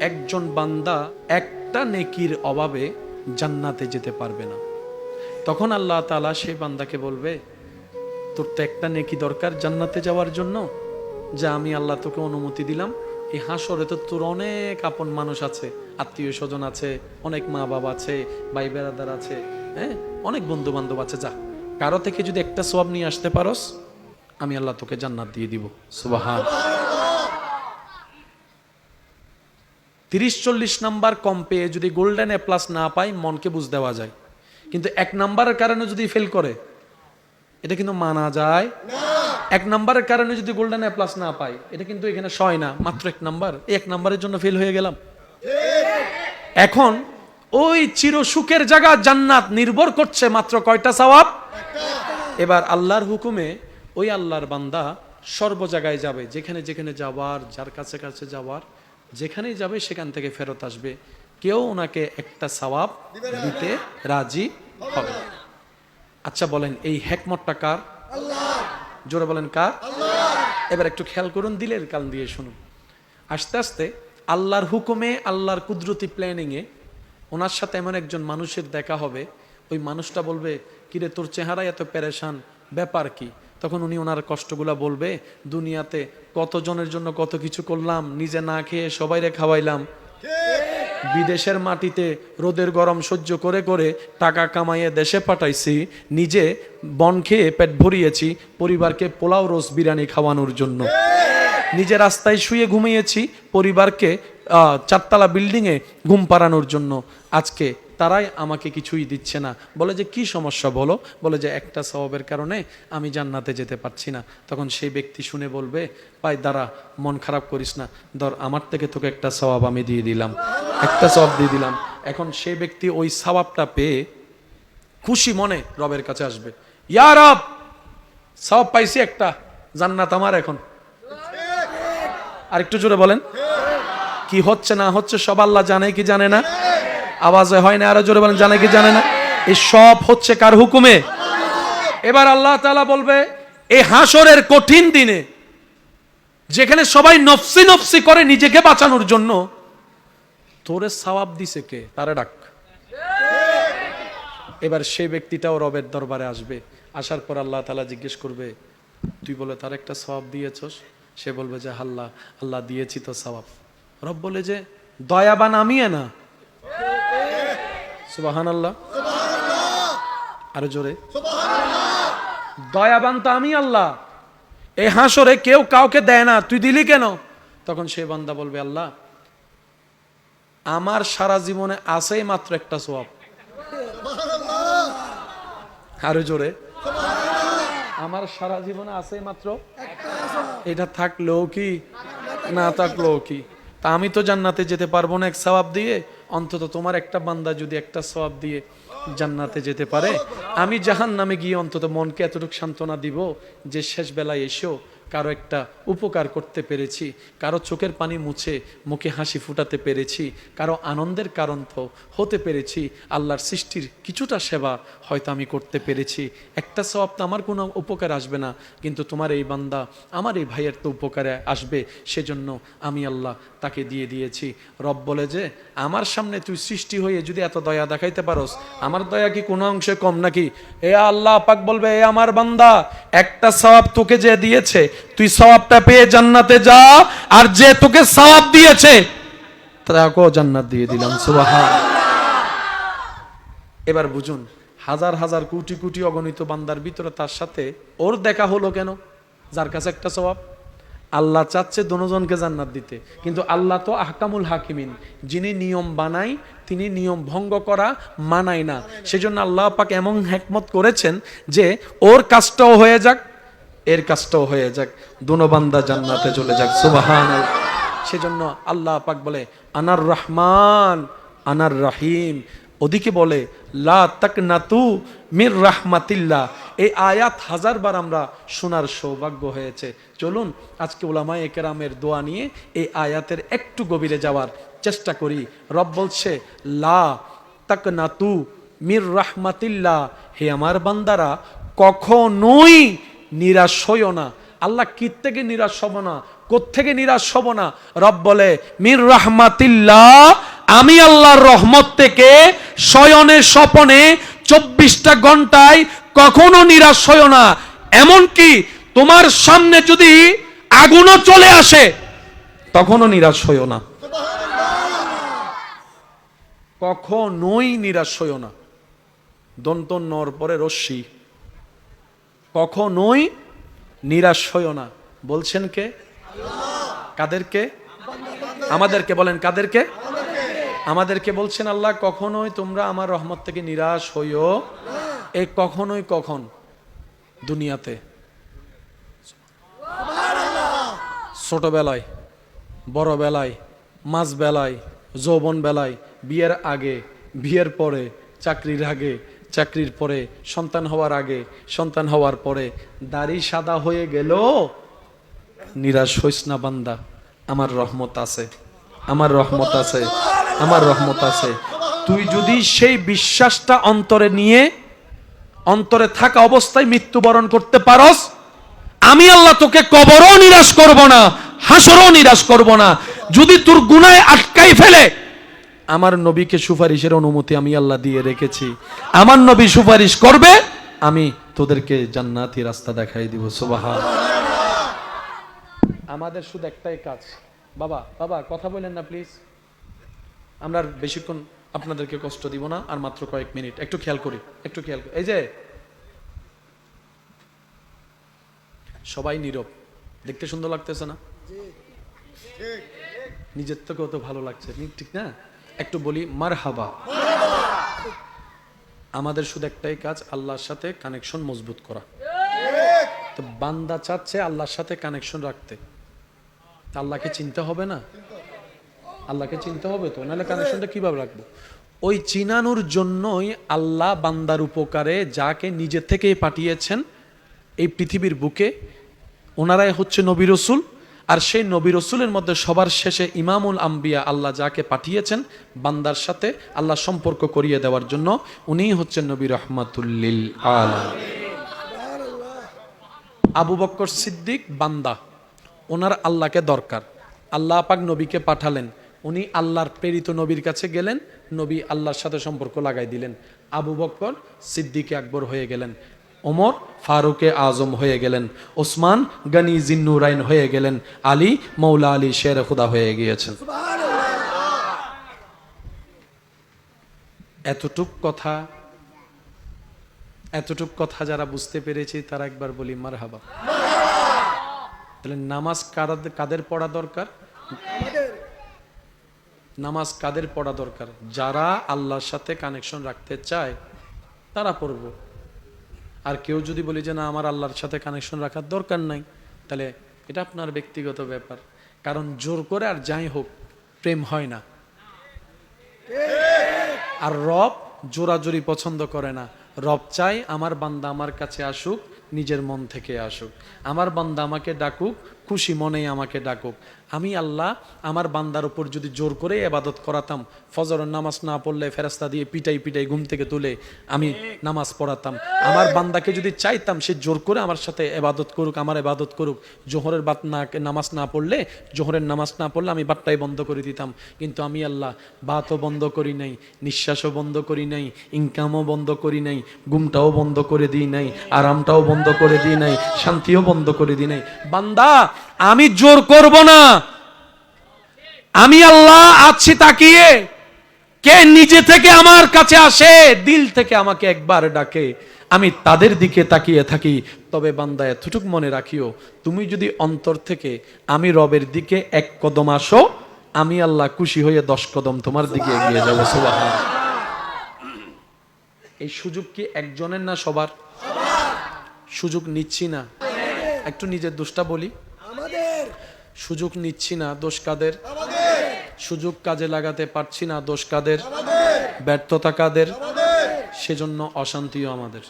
একজন বান্দা একটা নেকির অভাবে জান্নাতে যেতে পারবে না। তখন আল্লাহ তাআলা সেই বান্দাকে বলবে, তোর তো একটা নেকি দরকার জান্নাতে যাওয়ার জন্য, যা আমি আল্লাহ তোকে অনুমতি দিলাম। এই হাসরে তো তোর অনেক আপন মানুষ আছে, আত্মীয় স্বজন আছে, অনেক মা বাবা আছে, ভাই বেড়াদার আছে, হ্যাঁ, অনেক বন্ধু বান্ধব আছে। যা, কারো থেকে যদি একটা সওয়াব নিয়ে আসতে পারোস, আমি আল্লাহ তোকে জান্নাত দিয়ে দিব। সুবহান। 30-40 নাম্বার কম পেয়ে যদি গোল্ডেন এ প্লাস না পাই, মনকে বুঝ দেওয়া যায়, কিন্তু 1 নাম্বারের কারণে যদি ফেল করে, এটা কিন্তু মানা যায় না। 1 নাম্বারের কারণে যদি গোল্ডেন এ প্লাস না পাই, এটা কিন্তু এখানে সয় না, মাত্র 1 নাম্বার। এই 1 নাম্বারের জন্য ফেল হয়ে গেলাম। এখন ওই চির সুখের জায়গা জান্নাত নির্ভর করছে মাত্র কয়টা সওয়াব? এবার আল্লাহর হুকুমে ওই আল্লাহর বান্দা সর্ব জায়গায় যাবে, যেখানে যেখানে যাওয়ার, যার কাছে কাছে যাওয়ার, যেখানেই যাবে সেখান থেকে ফেরত আসবে, কেউ ওনাকে একটা সওয়াব দিতে রাজি হবে। আচ্ছা বলেন, এই হিকমতটা কার? আল্লাহ। জোরে বলেন কার? আল্লাহ। এবার একটু খেয়াল করুন, দিলের কান দিয়ে শুনুন। আস্তে আস্তে আল্লাহর হুকুমে, আল্লাহর কুদরতি প্ল্যানিংয়ে ওনার সাথে এমন একজন মানুষের দেখা হবে, ওই মানুষটা বলবে, কিরে তোর চেহারা এত পেরেশান, ব্যাপার কি? তখন উনি ওনার কষ্টগুলা বলবে, দুনিয়াতে কতজনের জন্য কত কিছু করলাম, নিজে না খেয়ে সবাইরে খাওয়াইলাম, বিদেশের মাটিতে রোদের গরম সহ্য করে করে টাকা কামাইয়ে দেশে পাঠাইছি, নিজে বন খেয়ে পেট ভরিয়েছি পরিবারকে পোলাও রোজ বিরিয়ানি খাওয়ানোর জন্য, নিজে রাস্তায় শুয়ে ঘুমিয়েছি পরিবারকে 4তলা বিল্ডিংয়ে ঘুম পাড়ানোর জন্য। আজকে তারাই আমাকে কিছুই দিচ্ছে না। বলে যে কি সমস্যা বলো? বলে যে একটা সওয়াবের কারণে আমি জান্নাতে যেতে পারছি না। তখন সেই ব্যক্তি শুনে বলবে, ভাই দাঁড়া, মন খারাপ করিস না, ধর আমার থেকে তোকে একটা সওয়াব আমি দিয়ে দিলাম, একটা সওয়াব দিয়ে দিলাম। এখন সেই ব্যক্তি ওই সওয়াবটা পেয়ে খুশি মনে রবের কাছে আসবে, ইয়া রব, সওয়াব পাইছি একটা, জান্নাত আমার এখন। আর একটু জোরে বলেন। কি হচ্ছে না হচ্ছে সব আল্লাহ জানে কি জানে না? আওয়াজে হয় না, আরো জোরে বলেন, জানে কি জানে না? এই সব হচ্ছে কার হুকুমে? এবার আল্লাহ তাআলা বলবে, এই হাসরের কঠিন দিনে যেখানে সবাই নফসি নফসি করে নিজেকে বাঁচানোর জন্য, তোরে সওয়াব দিছে কে? তারে ডাক। এবার সেই ব্যক্তিটাও রবের দরবারে আসবে। আসার পর আল্লাহ তাআলা জিজ্ঞেস করবে, তুই বলে তার একটা সওয়াব দিয়েছস? সে বলবে যে আল্লাহ, আল্লাহ দিয়েছি তো সওয়াব। রব বলে যে দয়াবান আমি না? সুবহানাল্লাহ, আরো জোরে সুবহানাল্লাহ। দয়াবান তো আমি আল্লাহ, এই হাসরে কেউ কাউকে দেয় না, তুই দিলি কেন? তখন সে বান্দা বলবে, আল্লাহ আমার সারা জীবনে আছেই মাত্র একটা সওয়াব। আরো জোরে, আমার সারা জীবনে আছেই মাত্র একটা সওয়াব। এটা থাকলেও কি না থাকলেও কি, তা আমি তো জান্নাতে যেতে পারবো না এক সওয়াব দিয়ে। অন্তত তোমার একটা বান্দা যদি একটা সওয়াব দিয়ে জান্নাতে যেতে পারে, আমি জাহান্নামে গিয়ে অন্তত মনকে এতটুকু সান্ত্বনা দিব যে শেষ বেলায় এসেও কারো একটা উপকার করতে পেরেছি, কারো চোখের পানি মুছে মুখে হাসি ফুটাতে পেরেছি, কারো আনন্দের কারণ তো হতে পেরেছি, আল্লাহর সৃষ্টির কিছুটা সেবা হয়তো আমি করতে পেরেছি। একটা সওয়াব তো আমার কোনো উপকার আসবে না, কিন্তু তোমার এই বান্দা আমার এই ভাইয়ের তো উপকারে আসবে, সেজন্য আমি আল্লাহ তাকে দিয়ে দিয়েছি। রব বলে যে আমার সামনে তুই সৃষ্টি হয়ে যদি এত দয়া দেখাইতে পারোস, আমার দয়া কি কোনো অংশে কম নাকি? এ আল্লাহ পাক বলবে, এ আমার বান্দা, একটা সওয়াব তোকে যে দিয়েছে, তুই সওয়াবটা পেয়ে জান্নাতে যা, আর যে তোকে সওয়াব দিয়েছে তাকেও জান্নাত দিয়ে দিলাম। সুবহান। এবার বুঝুন, হাজার হাজার কোটি কোটি অগণিত বান্দার ভিতরে তার সাথে ওর দেখা হলো কেন? যার কাছে একটা সওয়াব। আল্লাহ চাচ্ছে দুজনকে জান্নাত দিতে, কিন্তু আল্লাহ তো আহকামুল হাকিমিন, যিনি নিয়ম বানাই তিনি নিয়ম ভঙ্গ করা মানায় না। সেজন্য আল্লাহ পাক এমন হিকমত করেছেন যে ওর কাজটাও হয়ে যাক, এর কাজটাও হয়ে যাক, দুনো বান্দা জান্নাতে চলে যাক। সুবহানাল্লাহ। সেজন্য আল্লাহ পাক বলে আনার রহমান আনার রহিম। ওদিকে বলে লা তাকনাতু মির রাহমাতিল্লাহ। এই আয়াত 1000 বার আমরা শোনার সৌভাগ্য হয়েছে। চলুন আজকে উলামায়ে কেরামের দোয়া নিয়ে এই আয়াতের একটু গভীরে যাওয়ার চেষ্টা করি। রব বলছে লা তাকনাতু মির রাহমাতিল্লাহ, হে আমার বান্দারা কখনোই নিরাশ হইও না। আল্লাহ কি থেকে নিরাশ হব না? কোত্থেকে নিরাশ হব না? রব বলে মির রাহমাতিল্লাহ, আমি আল্লাহর রহমত থেকে শয়নে স্বপনে 24টা ঘন্টায় কখনো নিরাশ হইও না। এমনকি তোমার সামনে যদি আগুনও চলে আসে তখনও নিরাশ হইও না, কখনোই নিরাশ হইও না। দন্ত নর পরে রশ্মি, কখনোই নিরাশ হইও না। বলছেন কে? কাদেরকে? আমাদেরকে। বলেন কাদেরকে? আমাদেরকে বলছেন আল্লাহ, কখনোই তোমরা আমার রহমত থেকে নিরাশ হইও। এই কখনোই কখন? দুনিয়াতে, ছোটবেলায়, বড় বেলায়, মাঝ বেলায়, যৌবন বেলায়, বিয়ের আগে, বিয়ের পরে, চাকরির আগে, চাকরির পরে, সন্তান হওয়ার আগে, সন্তান হওয়ার পরে। দাড়ি সাদা হয়ে গেল, নিরাশ হইস না বান্দা, আমার রহমত আছে, আমার রহমত আছে, আমার রহমত আছে। তুই যদি সেই বিশ্বাসটা অন্তরে নিয়ে, অন্তরে থাকা অবস্থায় মৃত্যুবরণ করতে পারস, আমি আল্লাহ তোকে কবরও নিরাশ করব না, হাসরও নিরাশ করব না। যদি তোর গুনাহে আটকাই ফেলে, আমার নবীকে সুপারিশের অনুমতি আমি আল্লাহ দিয়ে রেখেছি। আমার নবী সুপারিশ করবে, আমি তোদেরকে জান্নাতি রাস্তা দেখাই দিব। সুবহানাল্লাহ। আমাদের শুধু একটাই কাজ। বাবা বাবা কথা বলেন না প্লিজ, আমরা আর বেশিক্ষণ আপনাদেরকে কষ্ট দিব না, আর মাত্র কয়েক মিনিট। একটু খেয়াল করি, একটু খেয়াল করি। এই যে সবাই নীরব, দেখতে সুন্দর লাগতেছে না? নিজের থেকে কত ভালো লাগছে, ঠিক না? একটু বলি মারহাবা। আমাদের শুধু একটাই কাজ, আল্লাহর সাথে কানেকশন মজবুত করা। তো বান্দা চাচ্ছে আল্লাহর সাথে কানেকশন রাখতে, আল্লাহকে চিনতে হবে না? আল্লাহকে চিনতে হবে তো, নাহলে কানেকশনটা কিভাবে রাখবো? ওই চিনানোর জন্যই আল্লাহ বান্দার উপকারে যাকে নিজে থেকেই পাঠিয়েছেন এই পৃথিবীর বুকে, ওনারাই হচ্ছে নবী রসুল। আর সেই নবী রসুলের মধ্যে সবার শেষে ইমামুল আম্বিয়া, আল্লাহ যাকে পাঠিয়েছেন বান্দার সাথে আল্লাহ সম্পর্ক করিয়ে দেওয়ার জন্য, উনিই হচ্ছেন নবী রহমাতুল লিল আলামিন। আবু বকর সিদ্দিক বান্দা, ওনার আল্লাহকে দরকার, আল্লাহ পাক নবীকে পাঠালেন, উনি আল্লাহর প্রেরিত নবীর কাছে গেলেন, নবী আল্লাহর সাথে সম্পর্ক লাগাই দিলেন। আবু বকর সিদ্দিকে আকবর হয়ে গেলেন, ওমর ফারুকে আজম হয়ে গেলেন, ওসমান গনি জিন্নুরাইন হয়ে গেলেন, আলী মৌলা আলী শের খুদা হয়ে গিয়েছেন। এতটুক কথা যারা বুঝতে পেরেছি তারা একবার বলি মারহাবা। তাহলে নামাজ কাদের পড়া দরকার? নামাজ কাদের পড়া দরকার? যারা আল্লাহর সাথে কানেকশন রাখতে চায় তারা পড়ব। আর কেউ যদি বলি যে না আমার আল্লাহর সাথে কানেকশন রাখার দরকার নাই, তাহলে এটা আপনার ব্যক্তিগত ব্যাপার। কারণ জোর করে আর যাই হোক প্রেম হয় না, আর রব জোরাজোরি পছন্দ করে না। রব চাই আমার বান্দা আমার কাছে আসুক, নিজের মন থেকে আসুক, আমার বান্দা আমাকে ডাকুক, খুশি মনেই আমাকে ডাকুক। আমি আল্লাহ আমার বান্দার উপর যদি জোর করে ইবাদত করাতাম, ফজরের নামাজ না পড়লে ফেরেশতা দিয়ে পিটাই পিটাই ঘুম থেকে তুলে আমি নামাজ পড়াতাম। আমার বান্দাকে যদি চাইতাম সে জোর করে আমার সাথে ইবাদত করুক, আমার ইবাদত করুক, জোহরের নামাজ না পড়লে, জোহরের নামাজ না পড়লে আমি বাতটাই বন্ধ করে দিতাম। কিন্তু আমি আল্লাহ বাতও বন্ধ করি নাই, নিঃশ্বাসও বন্ধ করি নাই, ইনকামও বন্ধ করি নাই, ঘুমটাও বন্ধ করে দিই নাই, আরামটাও বন্ধ করে দিই নাই, শান্তিও বন্ধ করে দিই নাই। বান্দা আমি জোর করব না, আমি আল্লাহ আছি তাকিয়ে। কে নিজে থেকে আমার কাছে আসে, দিল থেকে আমাকে একবার ডাকে, আমি তাদের দিকে তাকিয়ে থাকি। তবে বান্দা এতটুক মনে রাখিও, তুমি যদি অন্তর থেকে আমি রবের দিকে 1 কদম আসো, আমি আল্লাহ খুশি হয়ে 10 কদম তোমার দিকে এগিয়ে যাবো। সুবহানাল্লাহ। এই সুযোগ কি একজনের না সবার? সুযোগ নিচ্ছি না, একটু নিজের দোষটা বলি, সুযোগ নিচ্ছি না, দোষ কাদের? সুযোগ কাজে লাগাতে পারছি না, দোষ কাদের? ব্যর্থতা কাদের? সেজন্য অশান্তিও আমাদের।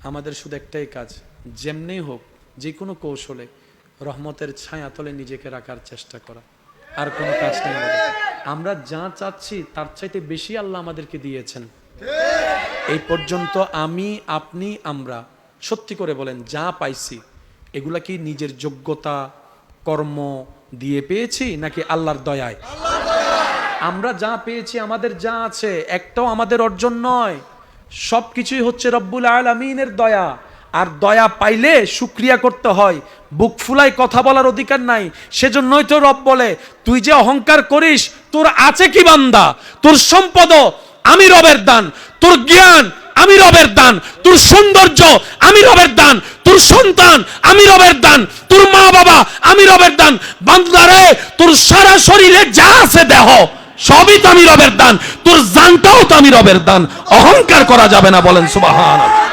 আমাদের শুধু একটাই কাজ, যেমনি হোক যে কোনো কৌশলে রহমতের ছায়াতলে নিজেকে রাখার চেষ্টা করা, আর কোনো কাজ নেই আমাদের। আমরা যা চাচ্ছি তার চাইতে বেশি আল্লাহ আমাদেরকে দিয়েছেন। এই পর্যন্ত আমি, আপনি, আমরা সত্যি করে বলেন যা পাইছি, এগুলা কি নিজের যোগ্যতা, কর্ম দিয়ে পেয়েছি নাকি আল্লাহর দয়ায়? আমরা যা পেয়েছি, আমাদের যা আছে, একটাও আমাদের অর্জন নয়, সবকিছুই হচ্ছে রব্বুল আলামিনের দয়া। আর দয়া পাইলে শুকরিয়া করতে হয়, বুক ফুলাই কথা বলার অধিকার নাই। সেজন্যই তো রব বলে, তুই যে অহংকার করিস, তোর আছে কি বান্দা? তোর সম্পদ আমি রবের দান, তোর জ্ঞান আমি রবের দান, তোর সৌন্দর্য আমি রবের দান, তোর সন্তান আমি রবের দান, তোর মা বাবা আমি রবের দান। বান্দারে, তোর সারা শরীরে যা আছে দেহ সবই তো আমি রবের দান, তোর জানটাও তো আমি রবের দান। অহংকার করা যাবে না, বলেন সুবহানাল্লাহ।